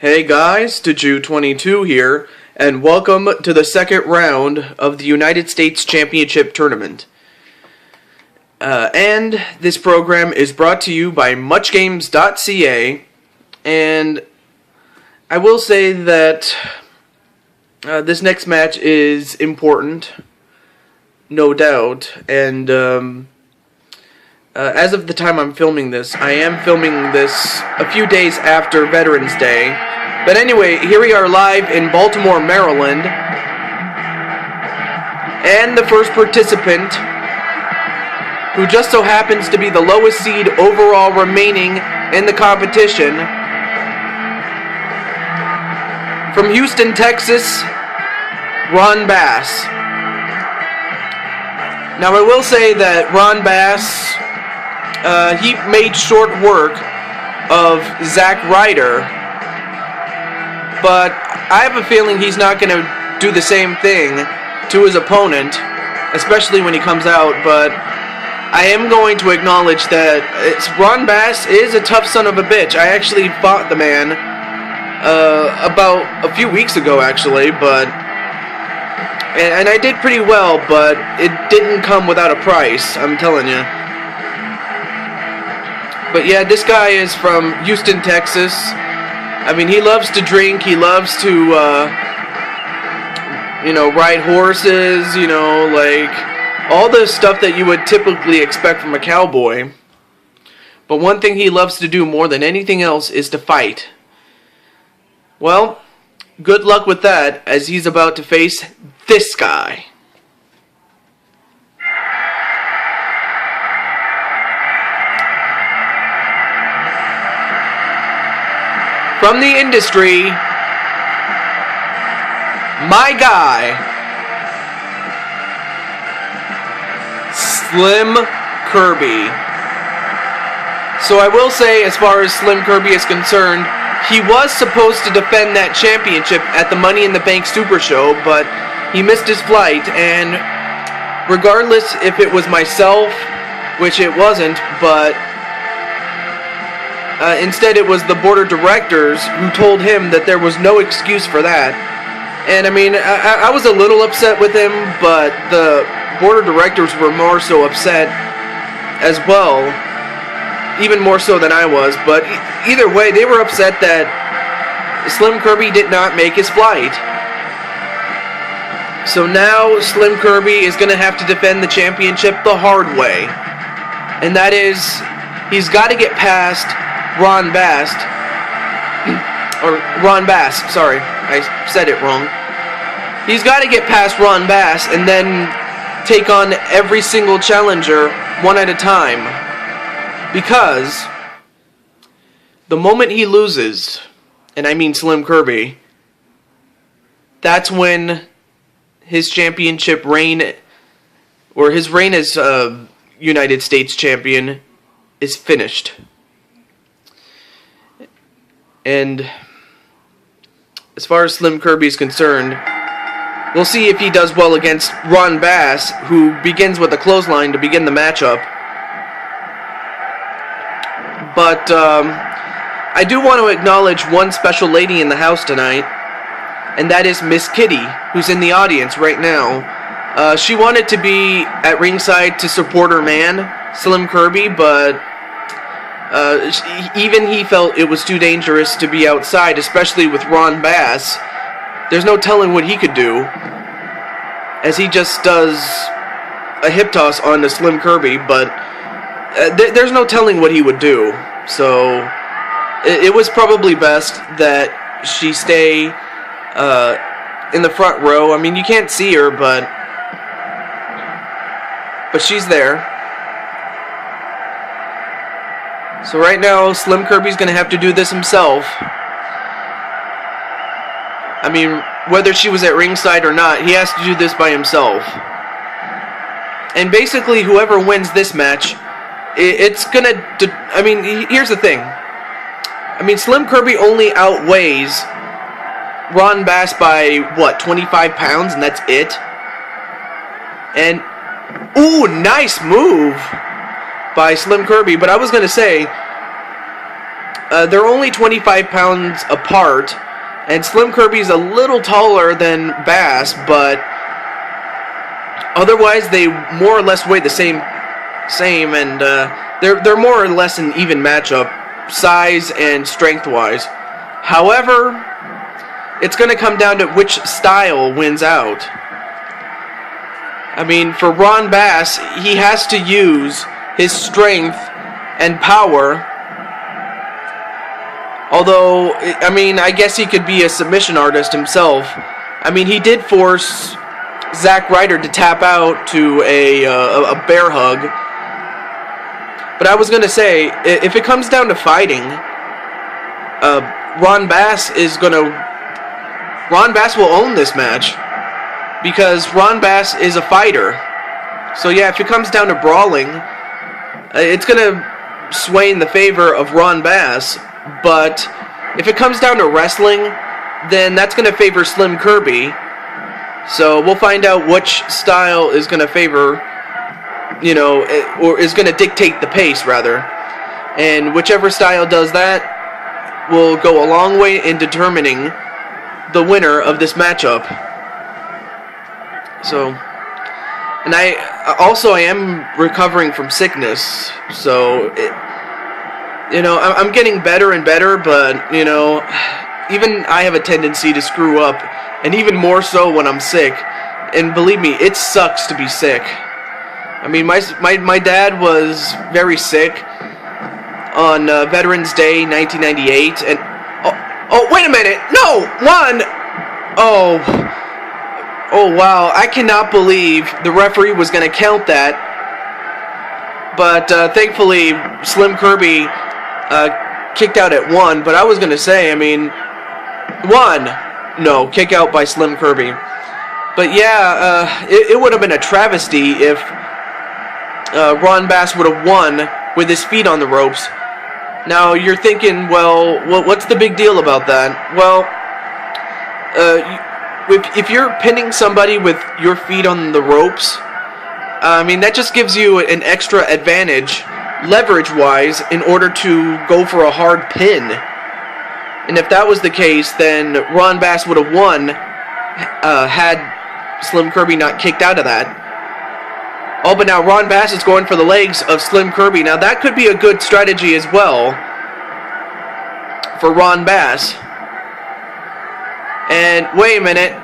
Hey guys, Taju22 here, and welcome to the second round of the United States Championship Tournament. And this program is brought to you by MuchGames.ca, and I will say that this next match is important, no doubt, and as of the time I'm filming this, I am filming this a few days after Veterans Day. But anyway, here we are live in Baltimore, Maryland. And the first participant, who just so happens to be the lowest seed overall remaining in the competition, from Houston, Texas, Ron Bass. Now I will say that Ron Bass, he made short work of Zack Ryder, but I have a feeling he's not going to do the same thing to his opponent, especially when he comes out. But I am going to acknowledge that Ron Bass is a tough son of a bitch. I actually fought the man about a few weeks ago, actually, and I did pretty well, but it didn't come without a price, I'm telling you. But yeah, this guy is from Houston, Texas. I mean, he loves to drink, he loves to, ride horses, like, all the stuff that you would typically expect from a cowboy. But one thing he loves to do more than anything else is to fight. Well, good luck with that, as he's about to face this guy. From the industry, my guy, SlimKirby. So I will say, as far as SlimKirby is concerned, he was supposed to defend that championship at the Money in the Bank Super Show, but he missed his flight, and regardless if it was myself, which it wasn't, but instead it was the board of directors who told him that there was no excuse for that. And I mean, I was a little upset with him, but the board of directors were more so upset as well, even more so than I was. But either way, they were upset that SlimKirby did not make his flight. So now SlimKirby is going to have to defend the championship the hard way. And that is, he's got to get past Ron Bass, sorry, I said it wrong. He's got to get past Ron Bass and then take on every single challenger one at a time. Because the moment he loses, and I mean SlimKirby, that's when his championship reign, or his reign as United States champion, is finished. And as far as SlimKirby is concerned, we'll see if he does well against Ron Bass, who begins with a clothesline to begin the matchup. But I do want to acknowledge one special lady in the house tonight, and that is Miss Kitty, who's in the audience right now. She wanted to be at ringside to support her man, SlimKirby, but even he felt it was too dangerous to be outside, especially with Ron Bass. There's no telling what he could do, as he just does a hip toss on the SlimKirby, but there's no telling what he would do. So it was probably best that she stay in the front row. I mean, you can't see her, but she's there. So right now, SlimKirby's going to have to do this himself. I mean, whether she was at ringside or not, he has to do this by himself. And basically, whoever wins this match, it's going to... I mean, here's the thing. I mean, SlimKirby only outweighs Ron Bass by, what, 25 pounds, and that's it? And, ooh, nice move by SlimKirby. But I was going to say, they're only 25 pounds apart, and SlimKirby's a little taller than Bass, but otherwise they more or less weigh the same, and they're more or less an even matchup, size and strength-wise. However, it's going to come down to which style wins out. I mean, for Ron Bass, he has to use his strength and power. Although, I mean, I guess he could be a submission artist himself. I mean, he did force Zack Ryder to tap out to a bear hug. But I was going to say, if it comes down to fighting, Ron Bass will own this match. Because Ron Bass is a fighter. So yeah, if it comes down to brawling, it's going to sway in the favor of Ron Bass. But if it comes down to wrestling, then that's going to favor SlimKirby. So we'll find out which style is going to favor, or is going to dictate the pace, rather. And whichever style does that will go a long way in determining the winner of this matchup. So, and I am recovering from sickness, so I'm getting better and better, but even I have a tendency to screw up, and even more so when I'm sick. And believe me, it sucks to be sick. I mean, my dad was very sick on Veterans Day 1998, and oh wait a minute, no, one, oh wow, I cannot believe the referee was going to count that. But thankfully, SlimKirby kicked out at 1. But I was going to say, I mean, 1. No, kick out by SlimKirby. But yeah, it would have been a travesty if Ron Bass would have won with his feet on the ropes. Now, you're thinking, well, what's the big deal about that? Well, if you're pinning somebody with your feet on the ropes, I mean, that just gives you an extra advantage, leverage-wise, in order to go for a hard pin. And if that was the case, then Ron Bass would have won had SlimKirby not kicked out of that. Oh, but now Ron Bass is going for the legs of SlimKirby. Now, that could be a good strategy as well for Ron Bass. And wait a minute,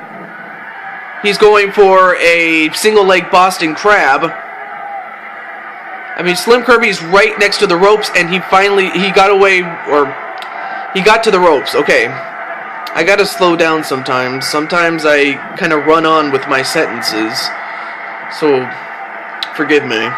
he's going for a single leg Boston Crab. I mean, SlimKirby's right next to the ropes, and he got away, or he got to the ropes. Okay, I gotta slow down sometimes. Sometimes I kind of run on with my sentences, so forgive me.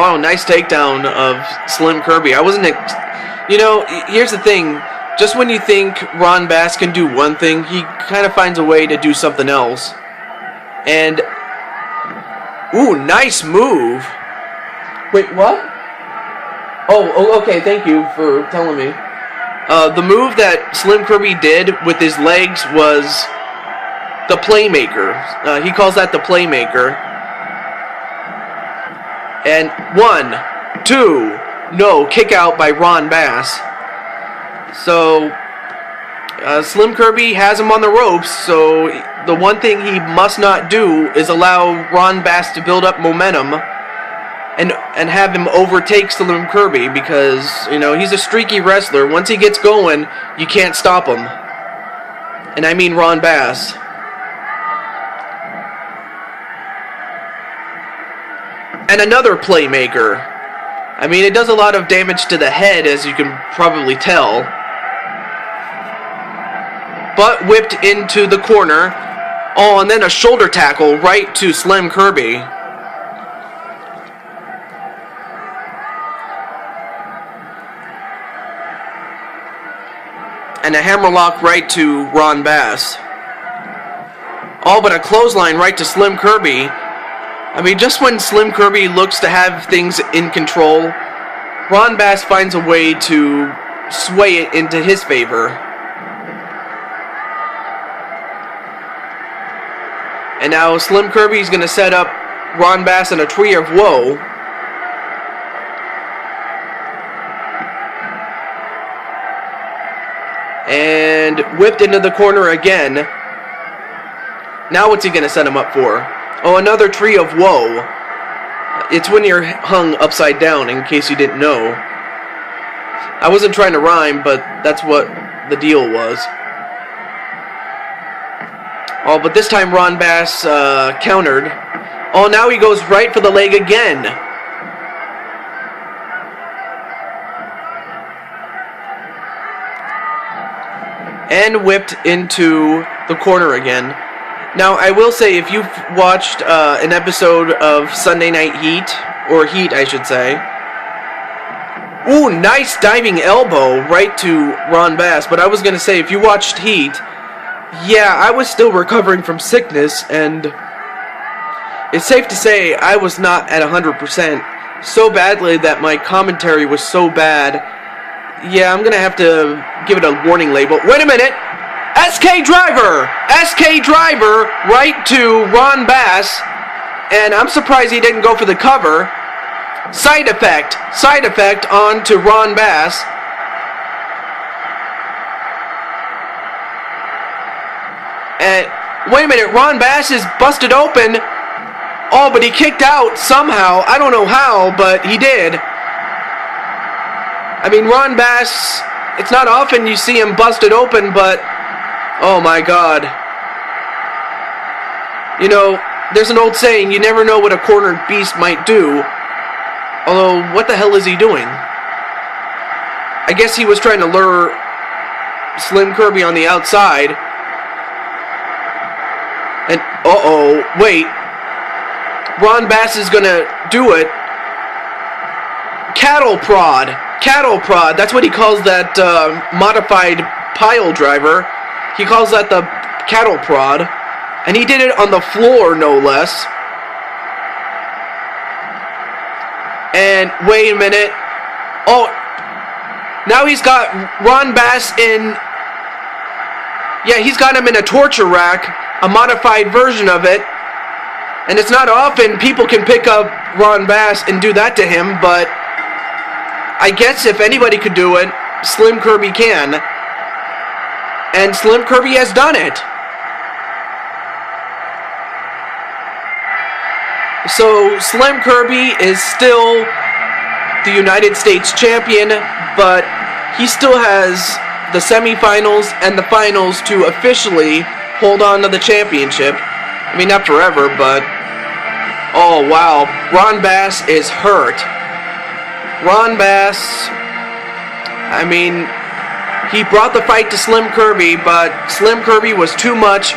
Oh, nice takedown of SlimKirby. I wasn't... here's the thing. Just when you think Ron Bass can do one thing, he kind of finds a way to do something else. And... ooh, nice move. Wait, what? Oh, okay, thank you for telling me. The move that SlimKirby did with his legs was the Playmaker. He calls that the Playmaker. And 1, 2, no, kick out by Ron Bass. So, SlimKirby has him on the ropes, so the one thing he must not do is allow Ron Bass to build up momentum and have him overtake SlimKirby, because, he's a streaky wrestler. Once he gets going, you can't stop him. And I mean Ron Bass. And another Playmaker. I mean, it does a lot of damage to the head, as you can probably tell. Butt whipped into the corner. Oh, and then a shoulder tackle right to SlimKirby. And a hammerlock right to Ron Bass. Oh, but a clothesline right to SlimKirby. I mean, just when SlimKirby looks to have things in control, Ron Bass finds a way to sway it into his favor. And now SlimKirby's going to set up Ron Bass in a tree of woe. And whipped into the corner again. Now what's he going to set him up for? Oh, another tree of woe. It's when you're hung upside down, in case you didn't know. I wasn't trying to rhyme, but that's what the deal was. Oh, but this time Ron Bass countered. Oh, now he goes right for the leg again. And whipped into the corner again. Now, I will say, if you've watched an episode of Sunday Night Heat, or Heat, I should say. Ooh, nice diving elbow right to Ron Bass. But I was going to say, if you watched Heat, yeah, I was still recovering from sickness, and it's safe to say I was not at 100%. So badly that my commentary was so bad. Yeah, I'm going to have to give it a warning label. Wait a minute! SK Driver! SK Driver right to Ron Bass. And I'm surprised he didn't go for the cover. Side effect on to Ron Bass. And wait a minute, Ron Bass is busted open. Oh, but he kicked out somehow. I don't know how, but he did. I mean, Ron Bass, it's not often you see him busted open, but oh my God. You know, there's an old saying, you never know what a cornered beast might do. Although, what the hell is he doing? I guess he was trying to lure SlimKirby on the outside. And, uh-oh, wait. Ron Bass is gonna do it. Cattle prod, that's what he calls that modified pile driver. He calls that the cattle prod. And he did it on the floor, no less. And wait a minute. Oh, now he's got Ron Bass in... Yeah, he's got him in a torture rack, a modified version of it. And it's not often people can pick up Ron Bass and do that to him, but I guess if anybody could do it, SlimKirby can. And SlimKirby has done it. So SlimKirby is still the United States champion, but he still has the semifinals and the finals to officially hold on to the championship. I mean, not forever, but... Oh, wow. Ron Bass is hurt. Ron Bass... I mean, he brought the fight to SlimKirby, but SlimKirby was too much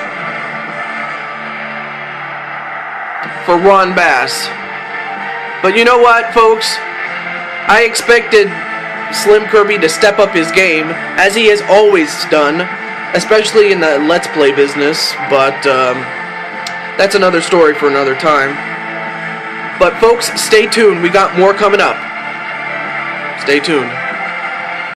for Ron Bass. But you know what, folks? I expected SlimKirby to step up his game, as he has always done, especially in the Let's Play business, but that's another story for another time. But folks, stay tuned. We got more coming up. Stay tuned.